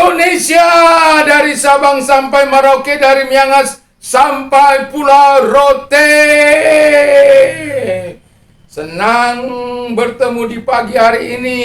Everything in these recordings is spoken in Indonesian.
Indonesia, dari Sabang sampai Merauke, dari Miangas sampai Pulau Rote. Senang bertemu di pagi hari ini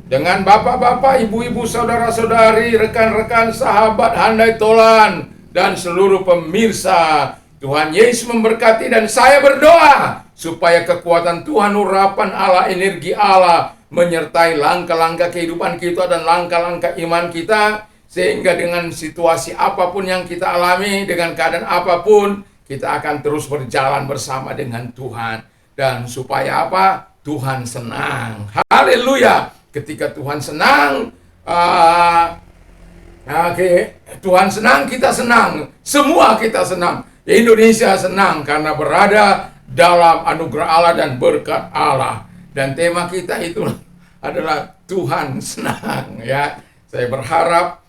dengan bapak-bapak, ibu-ibu, saudara-saudari, rekan-rekan, sahabat, handai tolan, dan seluruh pemirsa. Tuhan Yesus memberkati, dan saya berdoa supaya kekuatan Tuhan, urapan Allah, energi Allah menyertai langkah-langkah kehidupan kita dan langkah-langkah iman kita, sehingga dengan situasi apapun yang kita alami, dengan keadaan apapun, kita akan terus berjalan bersama dengan Tuhan. Dan supaya apa? Tuhan senang. Haleluya. Ketika Tuhan senang, Tuhan senang, kita senang. Semua kita senang. Indonesia senang karena berada dalam anugerah Allah dan berkat Allah. Dan tema kita itu adalah Tuhan senang, ya. Saya berharap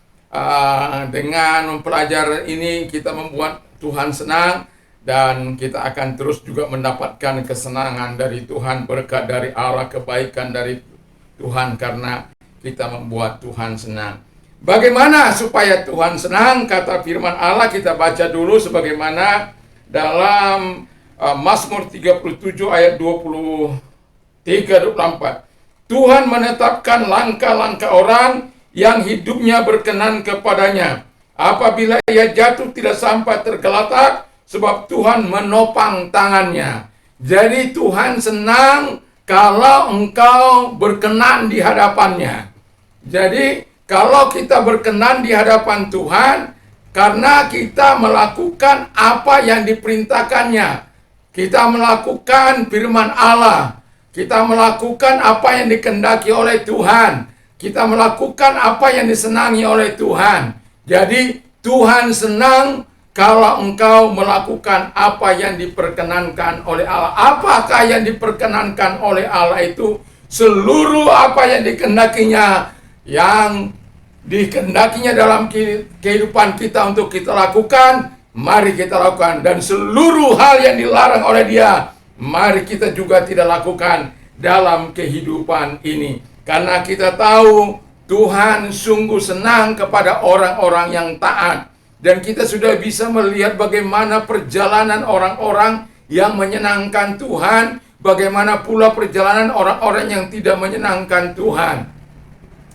dengan mempelajari ini kita membuat Tuhan senang, dan kita akan terus juga mendapatkan kesenangan dari Tuhan, berkat dari Allah, kebaikan dari Tuhan, karena kita membuat Tuhan senang. Bagaimana supaya Tuhan senang? Kata firman Allah, kita baca dulu sebagaimana dalam Mazmur 37 ayat 23-24. Tuhan menetapkan langkah-langkah orang yang hidupnya berkenan kepadanya. Apabila ia jatuh tidak sampai tergeletak, sebab Tuhan menopang tangannya. Jadi Tuhan senang kalau engkau berkenan di hadapannya. Jadi kalau kita berkenan di hadapan Tuhan, karena kita melakukan apa yang diperintahkannya, kita melakukan firman Allah, kita melakukan apa yang dikehendaki oleh Tuhan, kita melakukan apa yang disenangi oleh Tuhan. Jadi Tuhan senang kalau engkau melakukan apa yang diperkenankan oleh Allah. Apakah yang diperkenankan oleh Allah itu? Seluruh apa yang dikehendakinya, yang dikehendakinya dalam kehidupan kita untuk kita lakukan, mari kita lakukan. Dan seluruh hal yang dilarang oleh Dia, mari kita juga tidak lakukan dalam kehidupan ini. Karena kita tahu Tuhan sungguh senang kepada orang-orang yang taat. Dan kita sudah bisa melihat bagaimana perjalanan orang-orang yang menyenangkan Tuhan, bagaimana pula perjalanan orang-orang yang tidak menyenangkan Tuhan.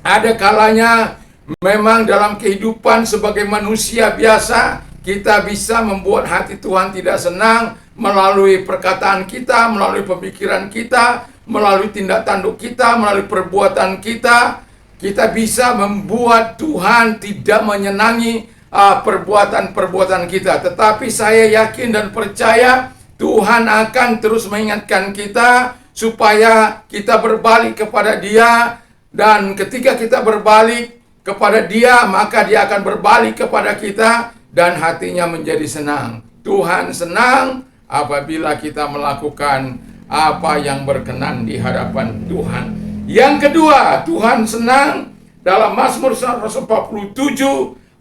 Ada kalanya memang dalam kehidupan sebagai manusia biasa, kita bisa membuat hati Tuhan tidak senang melalui perkataan kita, melalui pemikiran kita, melalui tindak tanduk kita, melalui perbuatan kita. Kita bisa membuat Tuhan tidak menyenangi perbuatan-perbuatan kita. Tetapi saya yakin dan percaya Tuhan akan terus mengingatkan kita supaya kita berbalik kepada Dia. Dan ketika kita berbalik kepada Dia, maka Dia akan berbalik kepada kita, dan hatinya menjadi senang. Tuhan senang apabila kita melakukan apa yang berkenan di hadapan Tuhan. Yang kedua, Tuhan senang dalam Mazmur 147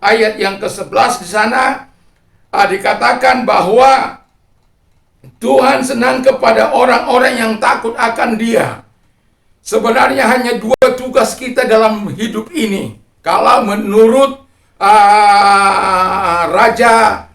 ayat yang ke-11 di sana dikatakan bahwa Tuhan senang kepada orang-orang yang takut akan Dia. Sebenarnya hanya dua tugas kita dalam hidup ini. Kalau menurut Raja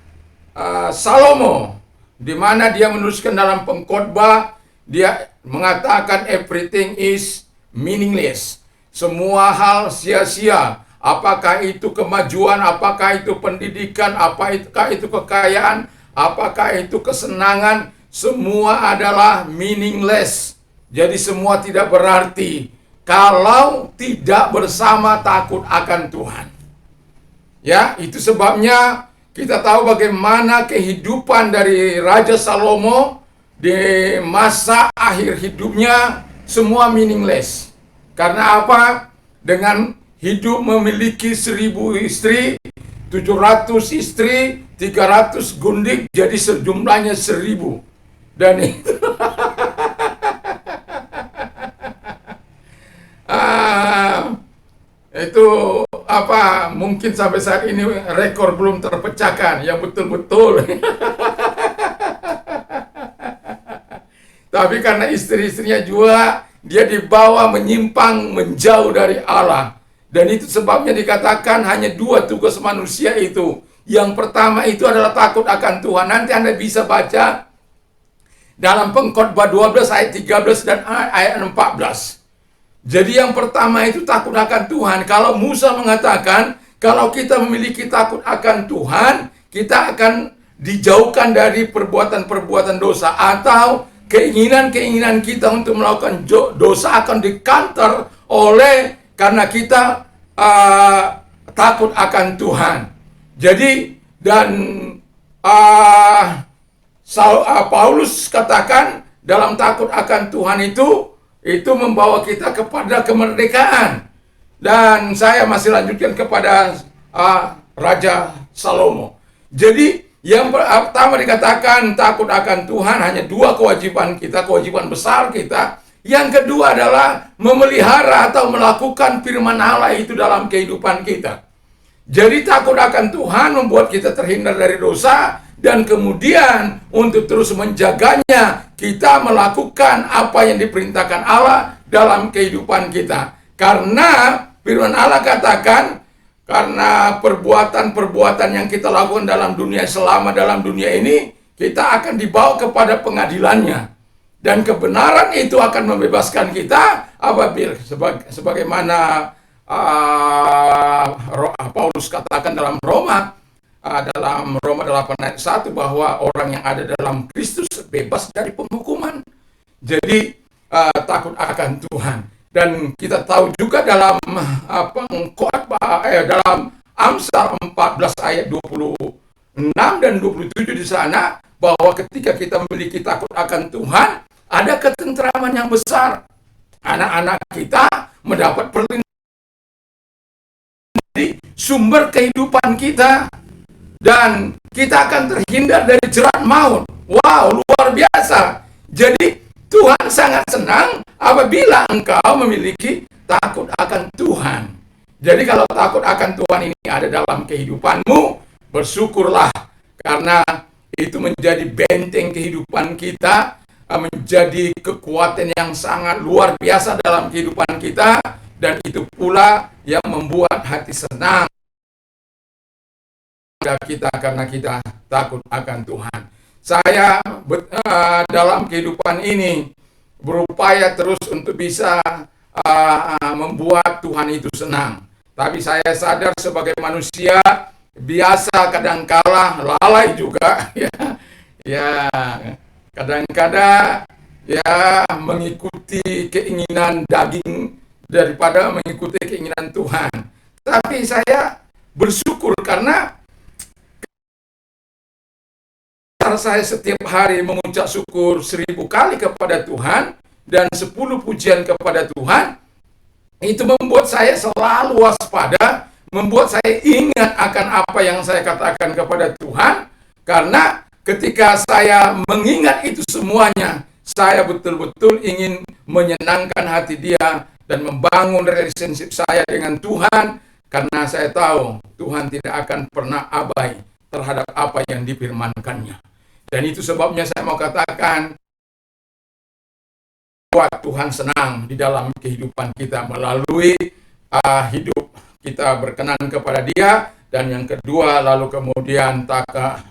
Salomo, di mana dia menuliskan dalam pengkhotbah, dia mengatakan everything is meaningless. Semua hal sia-sia. Apakah itu kemajuan, apakah itu pendidikan, apakah itu kekayaan, apakah itu kesenangan, semua adalah meaningless. Jadi semua tidak berarti kalau tidak bersama takut akan Tuhan. Ya, itu sebabnya kita tahu bagaimana kehidupan dari Raja Salomo di masa akhir hidupnya, semua meaningless. Karena apa? Dengan hidup memiliki 1000 istri, 700 istri, 300 gundik, jadi sejumlahnya 1000. Dan itu itu apa, mungkin sampai saat ini rekor belum terpecahkan yang betul-betul. Tapi karena istri-istrinya juga dia dibawa menyimpang menjauh dari Allah. Dan itu sebabnya dikatakan hanya dua tugas manusia itu. Yang pertama itu adalah takut akan Tuhan. Nanti Anda bisa baca dalam Pengkhotbah 12 ayat 13 dan ayat 14. Jadi yang pertama itu takut akan Tuhan. Kalau Musa mengatakan, kalau kita memiliki takut akan Tuhan, kita akan dijauhkan dari perbuatan-perbuatan dosa, atau keinginan-keinginan kita untuk melakukan dosa akan di-counter oleh karena kita takut akan Tuhan. Jadi dan Paulus katakan dalam takut akan Tuhan itu membawa kita kepada kemerdekaan. Dan saya masih lanjutkan kepada Raja Salomo. Jadi yang pertama dikatakan takut akan Tuhan hanya dua kewajiban kita, kewajiban besar kita. Yang kedua adalah memelihara atau melakukan firman Allah itu dalam kehidupan kita. Jadi takut akan Tuhan membuat kita terhindar dari dosa, dan kemudian untuk terus menjaganya, kita melakukan apa yang diperintahkan Allah dalam kehidupan kita. Karena firman Allah katakan, karena perbuatan-perbuatan yang kita lakukan dalam dunia, selama dalam dunia ini, kita akan dibawa kepada pengadilannya. Dan kebenaran itu akan membebaskan kita apabila sebagaimana Paulus katakan dalam Roma 8 ayat 1, bahwa orang yang ada dalam Kristus bebas dari penghukuman. Jadi takut akan Tuhan. Dan kita tahu juga dalam dalam Amsal 14 ayat 26 dan 27 di sana, bahwa ketika kita memiliki takut akan Tuhan, ada ketentraman yang besar. Anak-anak kita mendapat perlindungan di sumber kehidupan kita, dan kita akan terhindar dari jerat maut. Wow, luar biasa. Jadi Tuhan sangat senang apabila engkau memiliki takut akan Tuhan. Jadi kalau takut akan Tuhan ini ada dalam kehidupanmu, bersyukurlah, karena itu menjadi benteng kehidupan kita, menjadi kekuatan yang sangat luar biasa dalam kehidupan kita, dan itu pula yang membuat hati senang kita karena kita takut akan Tuhan. Saya dalam kehidupan ini berupaya terus untuk bisa membuat Tuhan itu senang. Tapi saya sadar sebagai manusia biasa kadangkala lalai juga, ya kadang-kadang ya mengikuti keinginan daging daripada mengikuti keinginan Tuhan. Tapi saya bersyukur karena saya setiap hari mengucap syukur 1000 kali kepada Tuhan dan 10 pujian kepada Tuhan. Itu membuat saya selalu waspada, membuat saya ingat akan apa yang saya katakan kepada Tuhan. Karena ketika saya mengingat itu semuanya, saya betul-betul ingin menyenangkan hati Dia dan membangun relationship saya dengan Tuhan, karena saya tahu Tuhan tidak akan pernah abai terhadap apa yang difirmankannya. Dan itu sebabnya saya mau katakan, buat Tuhan senang di dalam kehidupan kita melalui hidup kita berkenan kepada Dia. Dan yang kedua, lalu kemudian takut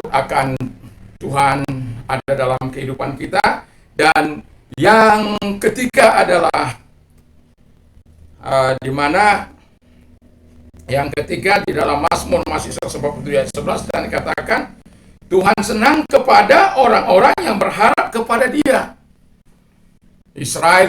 akan Tuhan ada dalam kehidupan kita. Dan yang ketiga adalah di mana yang ketiga di dalam Mazmur masih 147 ayat 11, dan dikatakan Tuhan senang kepada orang-orang yang berharap kepada Dia. Israel,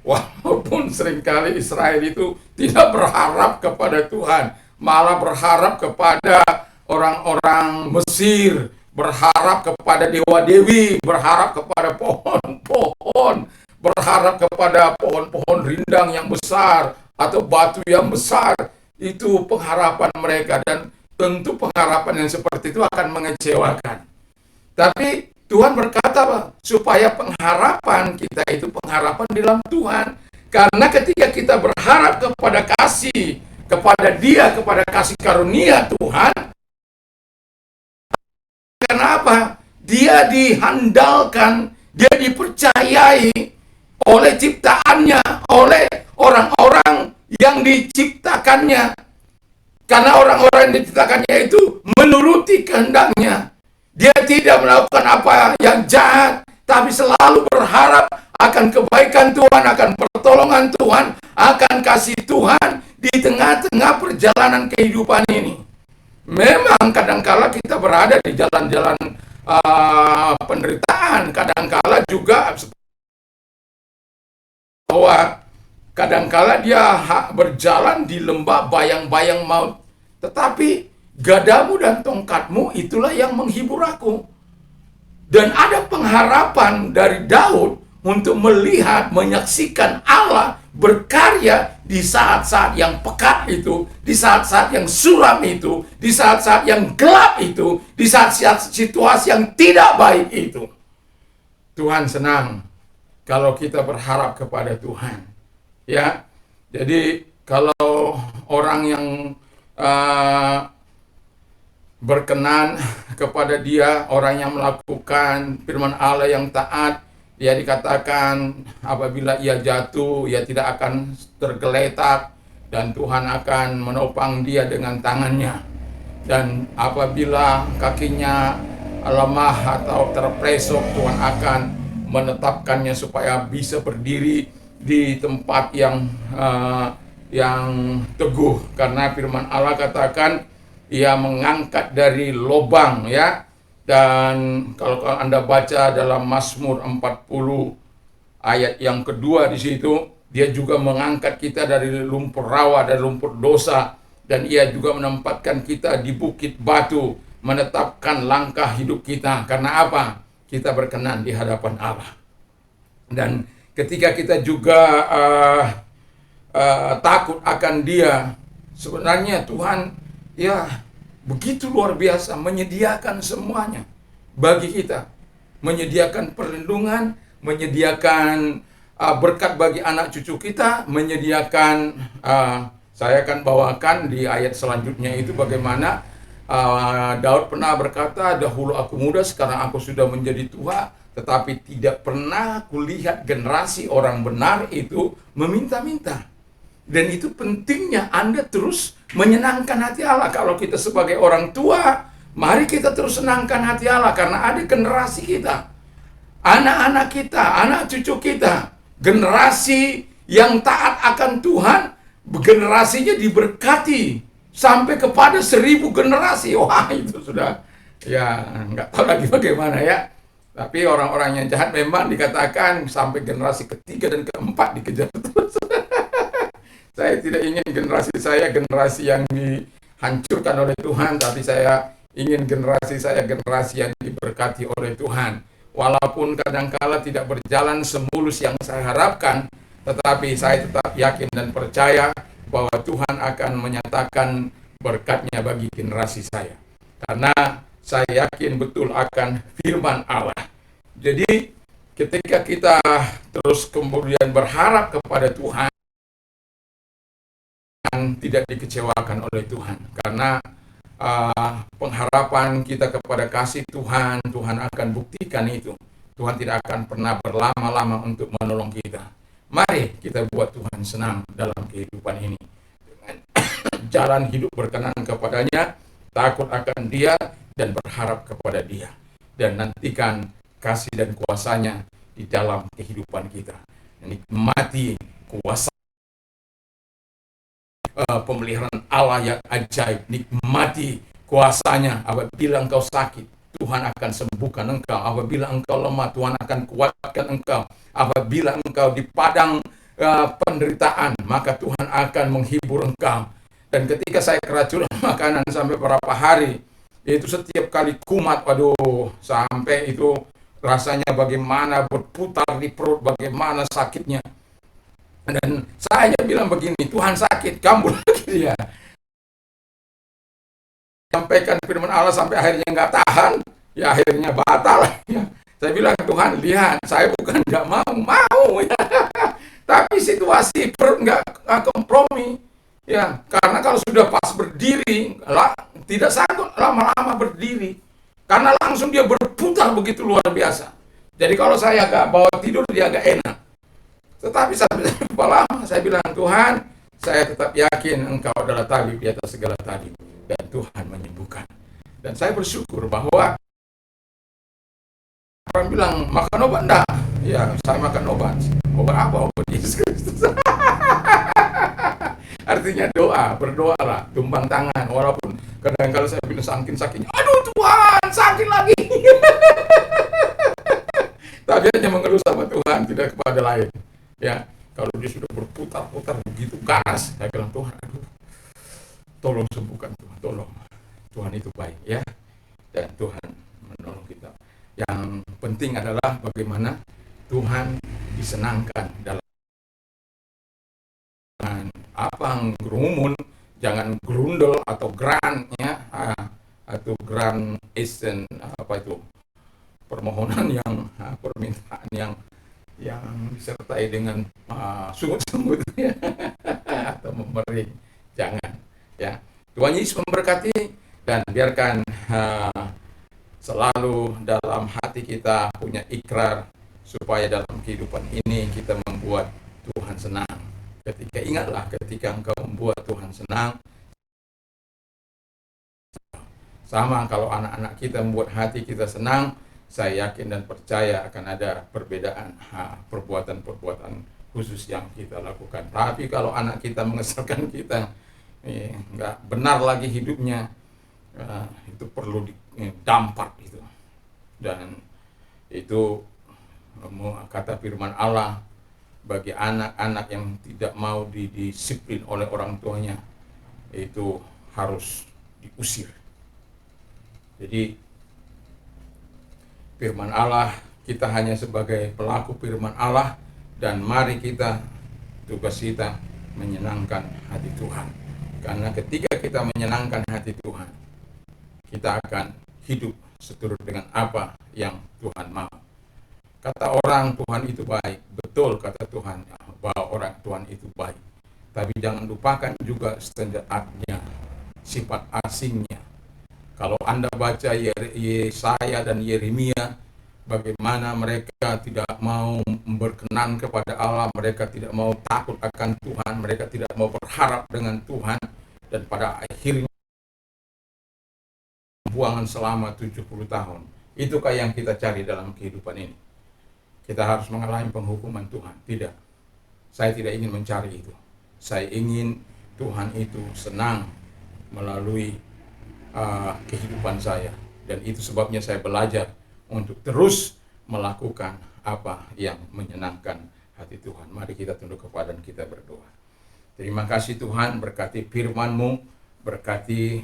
walaupun seringkali Israel itu tidak berharap kepada Tuhan, malah berharap kepada orang-orang Mesir, berharap kepada dewa-dewi, berharap kepada pohon-pohon, berharap kepada pohon-pohon rindang yang besar atau batu yang besar. Itu pengharapan mereka, dan tentu pengharapan yang seperti itu akan mengecewakan. Tapi Tuhan berkata supaya pengharapan kita itu pengharapan di dalam Tuhan. Karena ketika kita berharap kepada kasih, kepada Dia, kepada kasih karunia Tuhan, kenapa? Dia dihandalkan, Dia dipercayai oleh ciptaannya, oleh orang-orang yang diciptakannya. Karena orang-orang yang diciptakannya itu menuruti kehendaknya. Dia tidak melakukan apa yang jahat, tapi selalu berharap akan kebaikan Tuhan, akan pertolongan Tuhan, akan kasih Tuhan di tengah-tengah perjalanan kehidupan ini. Memang kadangkala kita berada di jalan-jalan penderitaan, kadangkala juga bahwa kadangkala dia berjalan di lembah bayang-bayang maut. Tetapi gadamu dan tongkatmu itulah yang menghibur aku. Dan ada pengharapan dari Daud untuk melihat, menyaksikan Allah berkarya di saat-saat yang pekat itu, di saat-saat yang suram itu, di saat-saat yang gelap itu, di saat-saat situasi yang tidak baik itu. Tuhan senang kalau kita berharap kepada Tuhan. Ya, jadi kalau orang yang berkenan kepada Dia, orang yang melakukan firman Allah yang taat, dia dikatakan apabila ia jatuh, ia tidak akan tergeletak, dan Tuhan akan menopang dia dengan tangannya. Dan apabila kakinya lemah atau terpresok, Tuhan akan menetapkannya supaya bisa berdiri di tempat yang teguh, karena firman Allah katakan ia mengangkat dari lubang, ya. Dan kalau Anda baca dalam Mazmur 40 ayat yang kedua, di situ dia juga mengangkat kita dari lumpur rawa, dari lumpur dosa, dan ia juga menempatkan kita di bukit batu, menetapkan langkah hidup kita. Karena apa? Kita berkenan di hadapan Allah. Dan ketika kita juga takut akan Dia, sebenarnya Tuhan ya begitu luar biasa menyediakan semuanya bagi kita, menyediakan perlindungan, menyediakan berkat bagi anak cucu kita, menyediakan saya akan bawakan di ayat selanjutnya itu bagaimana Daud pernah berkata, dahulu aku muda, sekarang aku sudah menjadi tua, tetapi tidak pernah kulihat generasi orang benar itu meminta-minta. Dan itu pentingnya Anda terus menyenangkan hati Allah. Kalau kita sebagai orang tua, mari kita terus senangkan hati Allah, karena ada generasi kita, anak-anak kita, anak cucu kita, generasi yang taat akan Tuhan, generasinya diberkati sampai kepada 1000 generasi. Wah, itu sudah ya nggak tahu lagi bagaimana ya. Tapi orang-orang yang jahat memang dikatakan sampai generasi ketiga dan keempat dikejar terus. Saya tidak ingin generasi saya generasi yang dihancurkan oleh Tuhan, tapi saya ingin generasi saya generasi yang diberkati oleh Tuhan. Walaupun kadangkala tidak berjalan semulus yang saya harapkan, tetapi saya tetap yakin dan percaya bahwa Tuhan akan menyatakan berkatnya bagi generasi saya. Karena saya yakin betul akan firman Allah. Jadi ketika kita terus kemudian berharap kepada Tuhan, tidak dikecewakan oleh Tuhan, karena pengharapan kita kepada kasih Tuhan, Tuhan akan buktikan itu. Tuhan tidak akan pernah berlama-lama untuk menolong kita. Mari kita buat Tuhan senang dalam kehidupan ini dengan jalan hidup berkenan kepadanya, takut akan Dia, dan berharap kepada Dia, dan nantikan kasih dan kuasanya di dalam kehidupan kita. Nikmati kuasa pemeliharaan Allah yang ajaib, nikmati kuasanya. Apabila engkau sakit, Tuhan akan sembuhkan engkau. Apabila engkau lemah, Tuhan akan kuatkan engkau. Apabila engkau di padang penderitaan, maka Tuhan akan menghibur engkau. Dan ketika saya keracunan makanan sampai berapa hari, itu setiap kali kumat, waduh, sampai itu rasanya bagaimana, berputar di perut, bagaimana sakitnya. Dan saya bilang begini, Tuhan sakit, kambuh lagi dia. Sampaikan firman Allah sampai akhirnya nggak tahan, ya akhirnya batal. Ya. Saya bilang, Tuhan lihat, saya bukan nggak mau ya. Tapi situasi perut nggak kompromi. Ya, karena kalau sudah pas berdiri, tidak sanggup lama-lama berdiri. Karena langsung dia berputar begitu luar biasa. Jadi kalau saya agak bawa tidur, dia agak enak. Tetapi sampai berapa lama saya bilang, Tuhan, saya tetap yakin Engkau adalah tabib di atas segala tabib. Dan Tuhan menyembuhkan. Dan saya bersyukur bahwa orang bilang, makan obat enggak? Ya, saya makan obat. Obat apa? Obat Yesus Kristus. Artinya doa, berdoalah, tumbang tangan. Walaupun kadang-kadang saya bilang saking sakitnya, aduh Tuhan, sakit lagi. Tapi hanya mengeluh sama Tuhan, tidak kepada lain. Ya, kalau dia sudah berputar-putar begitu ganas, saya bilang, Tuhan, aduh, tolong sembuhkan Tuhan, tolong. Tuhan itu baik, ya. Dan Tuhan menolong kita. Yang penting adalah bagaimana Tuhan disenangkan dalam apa gerumun, jangan grundel atau grand, ya, atau grand esen, apa itu, permohonan yang permintaan yang disertai dengan sungut-sungut, ya, atau memering, jangan, ya. Tuhan Yesus memberkati, dan biarkan selalu dalam hati kita punya ikrar supaya dalam kehidupan ini kita membuat Tuhan senang. Ketika engkau membuat Tuhan senang, sama kalau anak-anak kita membuat hati kita senang, saya yakin dan percaya akan ada perbedaan perbuatan-perbuatan khusus yang kita lakukan. Tapi kalau anak kita mengesalkan kita, nggak benar lagi hidupnya, itu perlu didampak itu. Dan itu kata firman Allah, bagi anak-anak yang tidak mau didisiplin oleh orang tuanya, itu harus diusir. Jadi firman Allah, kita hanya sebagai pelaku firman Allah, dan mari kita, tugas kita menyenangkan hati Tuhan. Karena ketika kita menyenangkan hati Tuhan, kita akan hidup seturut dengan apa yang Tuhan mau. Kata orang Tuhan itu baik, betul kata Tuhan bahwa orang Tuhan itu baik. Tapi jangan lupakan juga setidaknya sifat asingnya. Kalau Anda baca Yesaya dan Yeremia, bagaimana mereka tidak mau berkenan kepada Allah, mereka tidak mau takut akan Tuhan, mereka tidak mau berharap dengan Tuhan, dan pada akhirnya pembuangan selama 70 tahun. Itukah yang kita cari dalam kehidupan ini? Kita harus mengalami penghukuman Tuhan? Tidak. Saya tidak ingin mencari itu. Saya ingin Tuhan itu senang melalui kehidupan saya. Dan itu sebabnya saya belajar untuk terus melakukan apa yang menyenangkan hati Tuhan. Mari kita tunduk kepada dan kita berdoa. Terima kasih Tuhan, berkati firman-Mu, berkati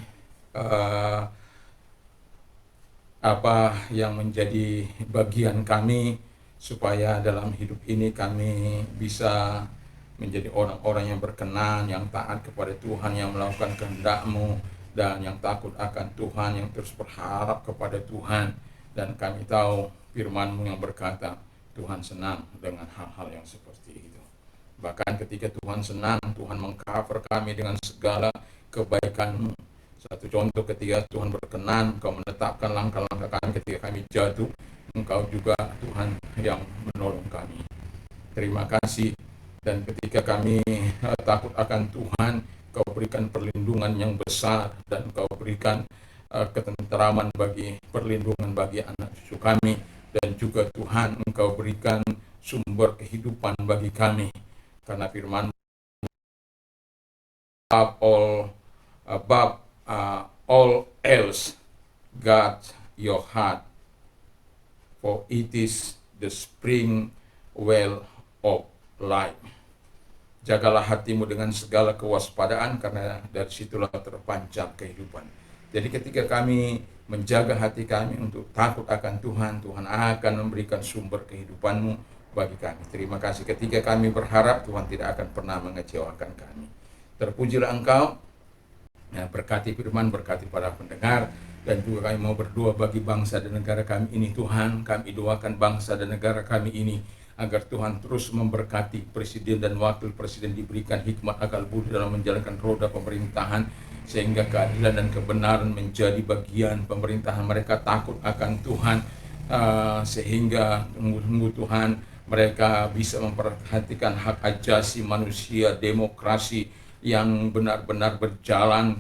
apa yang menjadi bagian kami, supaya dalam hidup ini kami bisa menjadi orang-orang yang berkenan, yang taat kepada Tuhan, yang melakukan kehendak-Mu, dan yang takut akan Tuhan, yang terus berharap kepada Tuhan. Dan kami tahu firman-Mu yang berkata, Tuhan senang dengan hal-hal yang seperti itu. Bahkan ketika Tuhan senang, Tuhan mengcover kami dengan segala kebaikan-Mu. Satu contoh, ketika Tuhan berkenan, Engkau menetapkan langkah-langkah kami ketika kami jatuh. Engkau juga Tuhan yang menolong kami. Terima kasih. Dan ketika kami takut akan Tuhan, Engkau berikan perlindungan yang besar, dan Engkau berikan ketenteraman bagi perlindungan bagi anak cucu kami, dan juga Tuhan Engkau berikan sumber kehidupan bagi kami, karena firman above all else guard your heart, for it is the spring well of life. Jagalah hatimu dengan segala kewaspadaan, karena dari situlah terpancar kehidupan. Jadi ketika kami menjaga hati kami untuk takut akan Tuhan, Tuhan akan memberikan sumber kehidupan-Mu bagi kami. Terima kasih, ketika kami berharap, Tuhan tidak akan pernah mengecewakan kami. Terpujilah Engkau, ya, berkati firman, berkati para pendengar, dan juga kami mau berdoa bagi bangsa dan negara kami ini. Tuhan, kami doakan bangsa dan negara kami ini, agar Tuhan terus memberkati presiden dan wakil presiden, diberikan hikmat akal budi dalam menjalankan roda pemerintahan, sehingga keadilan dan kebenaran menjadi bagian pemerintahan mereka. Takut akan Tuhan, sehingga tunggu Tuhan mereka bisa memperhatikan hak asasi manusia, demokrasi yang benar-benar berjalan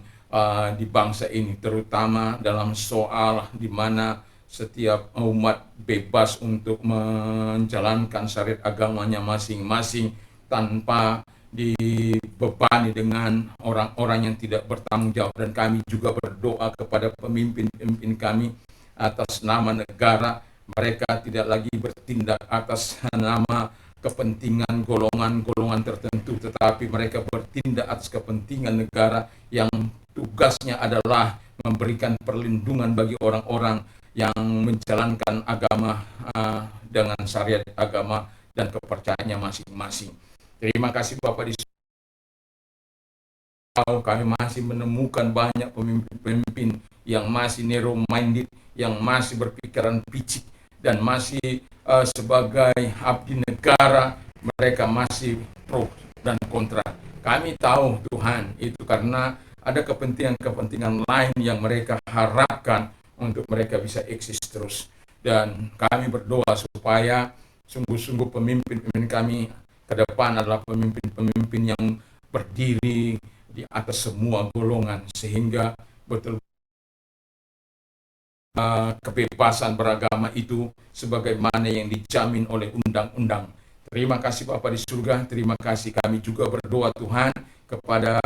di bangsa ini, terutama dalam soal di mana setiap umat bebas untuk menjalankan syariat agamanya masing-masing tanpa dibebani dengan orang-orang yang tidak bertanggung jawab. Dan kami juga berdoa kepada pemimpin-pemimpin kami atas nama negara, mereka tidak lagi bertindak atas nama kepentingan golongan-golongan tertentu, tetapi mereka bertindak atas kepentingan negara yang tugasnya adalah memberikan perlindungan bagi orang-orang yang menjalankan agama dengan syariat agama dan kepercayaannya masing-masing. Terima kasih Bapak di kami masih menemukan banyak pemimpin-pemimpin yang masih narrow-minded, yang masih berpikiran picik, dan masih sebagai abdi negara, mereka masih pro dan kontra. Kami tahu Tuhan itu karena ada kepentingan-kepentingan lain yang mereka harapkan untuk mereka bisa eksis terus. Dan kami berdoa supaya sungguh-sungguh pemimpin-pemimpin kami ke depan adalah pemimpin-pemimpin yang berdiri di atas semua golongan, sehingga betul kebebasan beragama itu sebagaimana yang dijamin oleh undang-undang. Terima kasih Bapa di surga, terima kasih. Kami juga berdoa Tuhan kepada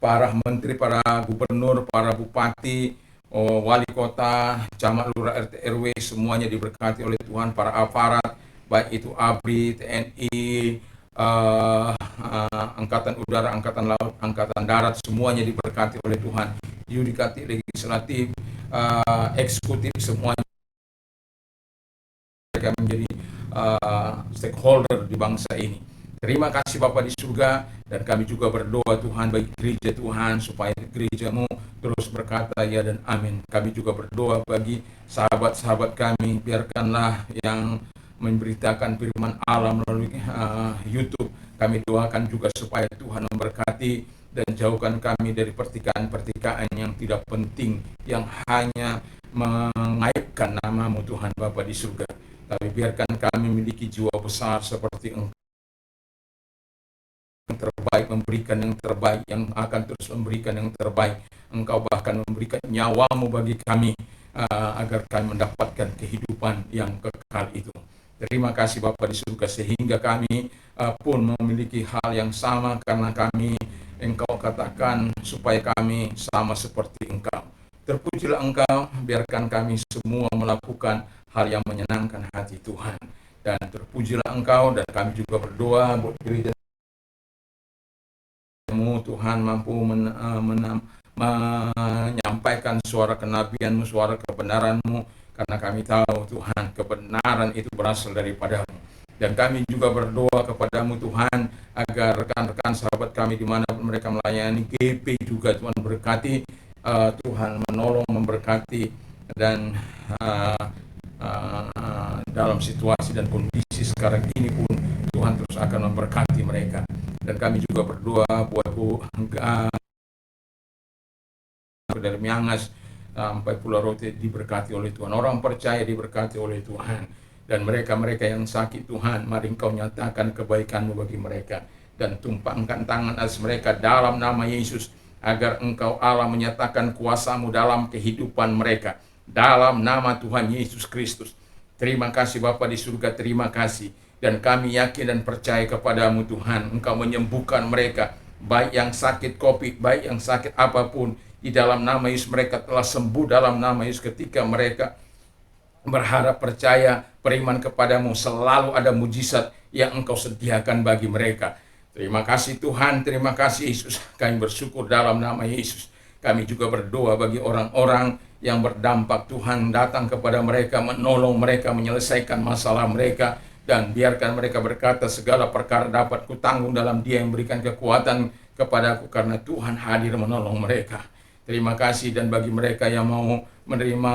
para menteri, para gubernur, para bupati, wali kota, camat, lurah, RT, RW, semuanya diberkati oleh Tuhan. Para aparat, baik itu ABRI, TNI, Angkatan Udara, Angkatan Laut, Angkatan Darat, semuanya diberkati oleh Tuhan. Yudikatif, legislatif, eksekutif, semuanya mereka menjadi stakeholder di bangsa ini. Terima kasih Bapak di surga, dan kami juga berdoa Tuhan bagi gereja Tuhan, supaya gerejamu terus berkata ya dan amin. Kami juga berdoa bagi sahabat-sahabat kami, biarkanlah yang memberitakan firman Allah melalui YouTube, kami doakan juga supaya Tuhan memberkati dan jauhkan kami dari pertikaan-pertikaan yang tidak penting, yang hanya mengaibkan nama-Mu Tuhan Bapa di surga. Tapi biarkan kami memiliki jiwa besar seperti Engkau, yang terbaik, memberikan yang terbaik, yang akan terus memberikan yang terbaik. Engkau bahkan memberikan nyawa-Mu bagi kami, agar kami mendapatkan kehidupan yang kekal itu. Terima kasih Bapa di surga, sehingga kami pun memiliki hal yang sama, karena kami Engkau katakan supaya kami sama seperti Engkau. Terpujilah Engkau, biarkan kami semua melakukan hal yang menyenangkan hati Tuhan. Dan terpujilah Engkau, dan kami juga berdoa buat gereja Tuhan mampu menyampaikan suara kenabian-Mu, suara kebenaran-Mu, karena kami tahu Tuhan kebenaran itu berasal daripada-Mu. Dan kami juga berdoa kepada-Mu Tuhan, agar rekan-rekan sahabat kami dimanapun mereka melayani GP juga Tuhan berkati, Tuhan menolong, memberkati, dan dalam situasi dan kondisi sekarang ini pun Tuhan terus akan memberkati mereka. Dan kami juga berdoa buat Bu dari Miangas sampai Pulau Rote diberkati oleh Tuhan. Orang percaya diberkati oleh Tuhan. Dan mereka-mereka yang sakit Tuhan, mari Engkau nyatakan kebaikan-Mu bagi mereka. Dan tumpangkan tangan atas mereka dalam nama Yesus, agar Engkau Allah menyatakan kuasa-Mu dalam kehidupan mereka. Dalam nama Tuhan Yesus Kristus. Terima kasih Bapa di surga, terima kasih. Dan kami yakin dan percaya kepada-Mu Tuhan, Engkau menyembuhkan mereka, baik yang sakit COVID, baik yang sakit apapun. Di dalam nama Yesus mereka telah sembuh dalam nama Yesus. Ketika mereka berharap, percaya, beriman kepada-Mu, selalu ada mujizat yang Engkau sediakan bagi mereka. Terima kasih Tuhan, terima kasih Yesus. Kami bersyukur dalam nama Yesus. Kami juga berdoa bagi orang-orang yang berdampak, Tuhan datang kepada mereka, menolong mereka, menyelesaikan masalah mereka. Dan biarkan mereka berkata, segala perkara dapat kutanggung dalam Dia yang memberikan kekuatan kepadaku, karena Tuhan hadir menolong mereka. Terima kasih. Dan bagi mereka yang mau menerima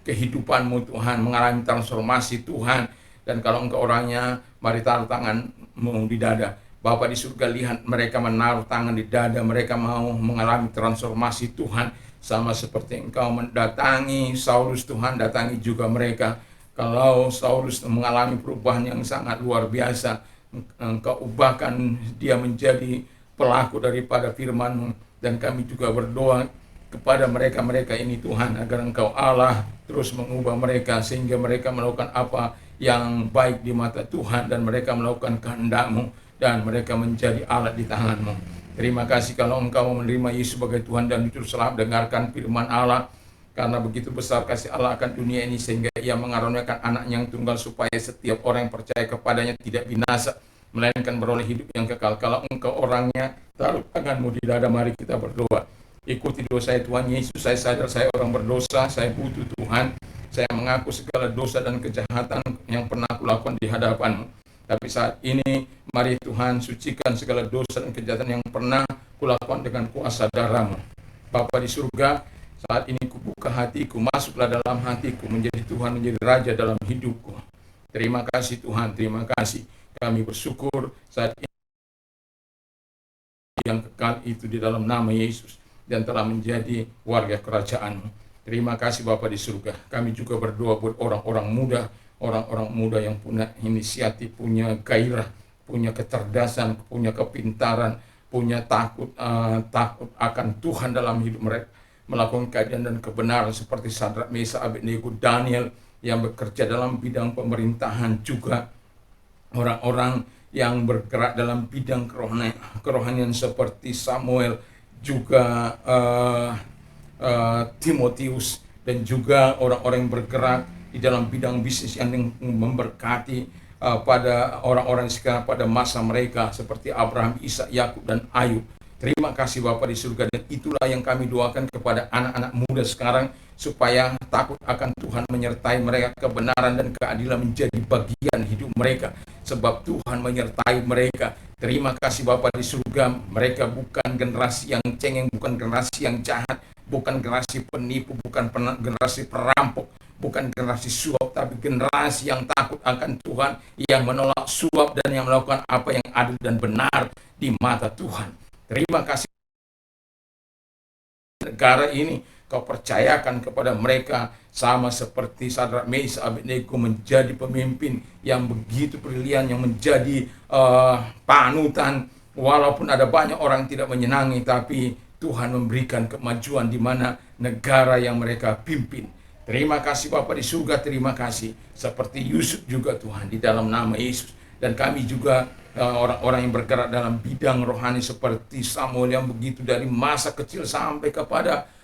kehidupan-Mu Tuhan, mengalami transformasi Tuhan, dan kalau Engkau orangnya, mari taruh tangan-Mu di dada. Bapa di surga, lihat mereka menaruh tangan di dada, mereka mau mengalami transformasi Tuhan, sama seperti Engkau mendatangi Saulus, Tuhan datangi juga mereka. Kalau Saulus mengalami perubahan yang sangat luar biasa, Engkau ubahkan dia menjadi pelaku daripada firman-Mu. Dan kami juga berdoa kepada mereka-mereka ini Tuhan, agar Engkau Allah terus mengubah mereka, sehingga mereka melakukan apa yang baik di mata Tuhan, dan mereka melakukan kehendak-Mu, dan mereka menjadi alat di tangan-Mu. Terima kasih kalau Engkau menerima Yesus sebagai Tuhan dan Juru Selamat. Dengarkan firman Allah, karena begitu besar kasih Allah akan dunia ini, sehingga Ia mengaruniakan anak yang tunggal, supaya setiap orang yang percaya kepadanya tidak binasa, melainkan beroleh hidup yang kekal. Kalau Engkau orangnya, taruh tanganmu di dada, mari kita berdoa. Ikuti doa saya, Tuhan Yesus. Saya sadar saya orang berdosa, saya butuh Tuhan. Saya mengaku segala dosa dan kejahatan yang pernah kulakukan di hadapan-Mu. Tapi saat ini, mari Tuhan sucikan segala dosa dan kejahatan yang pernah kulakukan dengan kuasa darah-Mu. Bapa di surga, saat ini kubuka hatiku, masuklah dalam hatiku, menjadi Tuhan, menjadi Raja dalam hidupku. Terima kasih Tuhan, terima kasih. Kami bersyukur saat ini yang kekal itu di dalam nama Yesus, dan telah menjadi warga kerajaan-Mu. Terima kasih Bapa di surga. Kami juga berdoa buat orang-orang muda yang punya inisiatif, punya gairah, punya kecerdasan, punya kepintaran, punya takut akan Tuhan dalam hidup mereka, melakukan keadilan dan kebenaran seperti Sadrak, Mesak, Abednego, Daniel yang bekerja dalam bidang pemerintahan, juga orang-orang yang bergerak dalam bidang kerohanian seperti Samuel, juga Timotius, dan juga orang-orang yang bergerak di dalam bidang bisnis yang memberkati pada orang-orang sekarang pada masa mereka, seperti Abraham, Ishak, Yakub, dan Ayub. Terima kasih Bapa di surga, dan itulah yang kami doakan kepada anak-anak muda sekarang, supaya takut akan Tuhan menyertai mereka, kebenaran dan keadilan menjadi bagian hidup mereka, sebab Tuhan menyertai mereka. Terima kasih Bapa di surga, mereka bukan generasi yang cengeng, bukan generasi yang jahat, bukan generasi penipu, bukan generasi perampok, bukan generasi suap, tapi generasi yang takut akan Tuhan, yang menolak suap dan yang melakukan apa yang adil dan benar di mata Tuhan. Terima kasih negara ini Kau percayakan kepada mereka, sama seperti Sadrak, Mesak, Abednego, menjadi pemimpin yang begitu brilian, yang menjadi panutan. Walaupun ada banyak orang tidak menyenangi, tapi Tuhan memberikan kemajuan di mana negara yang mereka pimpin. Terima kasih Bapa di surga, terima kasih. Seperti Yusuf juga Tuhan, di dalam nama Yesus. Dan kami juga orang-orang yang bergerak dalam bidang rohani seperti Samuel, yang begitu dari masa kecil sampai kepada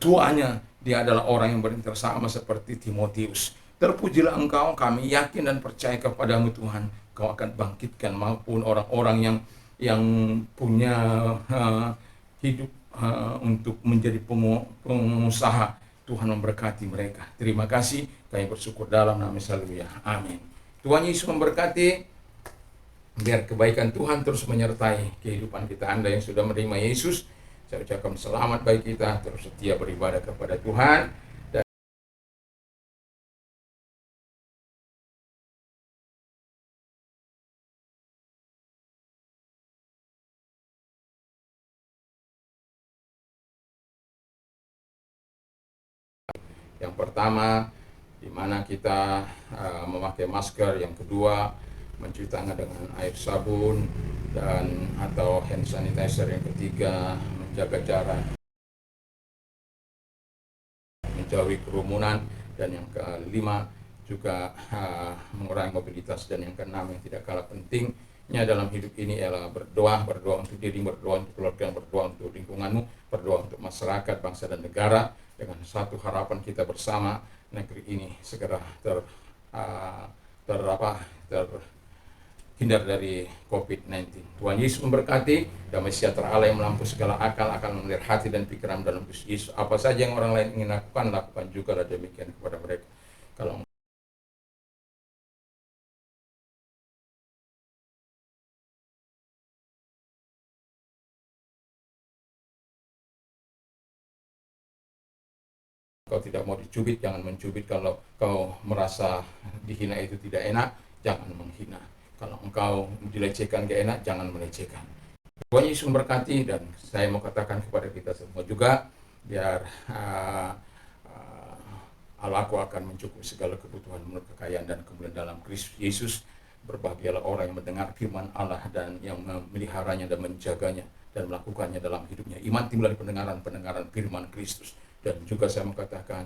tuanya, dia adalah orang yang berinter, sama seperti Timotius. Terpujilah Engkau, kami yakin dan percaya kepadamu Tuhan. Kau akan bangkitkan maupun orang-orang yang punya hidup untuk menjadi pengusaha. Tuhan memberkati mereka. Terima kasih, kami bersyukur dalam nama Yesus. Haleluya. Amin. Tuhan Yesus memberkati. Biar kebaikan Tuhan terus menyertai kehidupan kita. Anda yang sudah menerima Yesus, saya ucapkan selamat bagi kita, terus setia beribadah kepada Tuhan. Dan yang pertama, di mana kita memakai masker. Yang kedua, mencuci tangan dengan air sabun dan atau hand sanitizer. Yang ketiga, menjaga jarak, menjauhi kerumunan. Dan yang kelima juga mengurangi mobilitas. Dan yang keenam, yang tidak kalah pentingnya dalam hidup ini ialah berdoa untuk diri, berdoa untuk keluarga, berdoa untuk lingkunganmu, berdoa untuk masyarakat, bangsa dan negara, dengan satu harapan kita bersama, negeri ini segera terhindar dari COVID-19. Tuhan Yesus memberkati. Damai sejahtera Allah yang melampaui segala akal akan memelihara hati dan pikiran dalam Kristus Yesus. Apa saja yang orang lain ingin lakukan juga demikian kepada mereka. Kalau kau tidak mau dicubit, jangan mencubit. Kalau kau merasa dihina itu tidak enak, jangan menghina. Kalau engkau dilecehkan gak enak, jangan melecehkan. Tuhan Yesus memberkati. Dan saya mau katakan kepada kita semua juga, biar Allahku akan mencukupi segala kebutuhan menurut kekayaan dan kemuliaan dalam Kristus Yesus. Berbahagialah orang yang mendengar firman Allah dan yang memeliharanya dan menjaganya dan melakukannya dalam hidupnya. Iman timbul dari pendengaran firman Kristus. Dan juga saya mengatakan,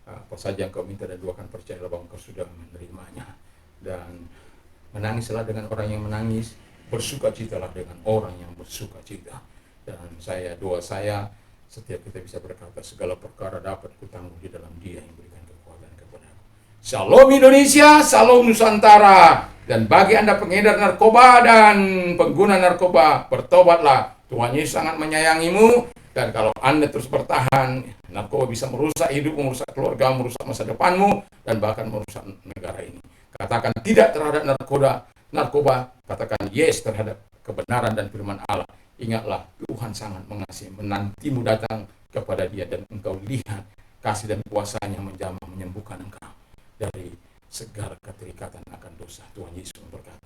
apa saja yang kau minta dan doakan, percayalah bahwa kau sudah menerimanya. Dan menangislah dengan orang yang menangis, bersukacitalah dengan orang yang bersukacita. Dan doa saya, setiap kita bisa berkata, segala perkara dapat kutanggung di dalam Dia yang berikan kekuatan kepadaku. Shalom Indonesia, Shalom Nusantara. Dan bagi Anda pengedar narkoba dan pengguna narkoba, bertobatlah. Tuhan Yesus sangat menyayangimu. Dan kalau Anda terus bertahan, narkoba bisa merusak hidupmu, merusak keluarga, merusak masa depanmu, dan bahkan merusak negara ini. Katakan tidak terhadap narkoba, katakan yes terhadap kebenaran dan firman Allah. Ingatlah, Tuhan sangat mengasihi, menantimu datang kepada Dia, dan engkau lihat kasih dan kuasa-Nya menjamah menyembuhkan engkau dari segala keterikatan akan dosa. Tuhan Yesus memberkati.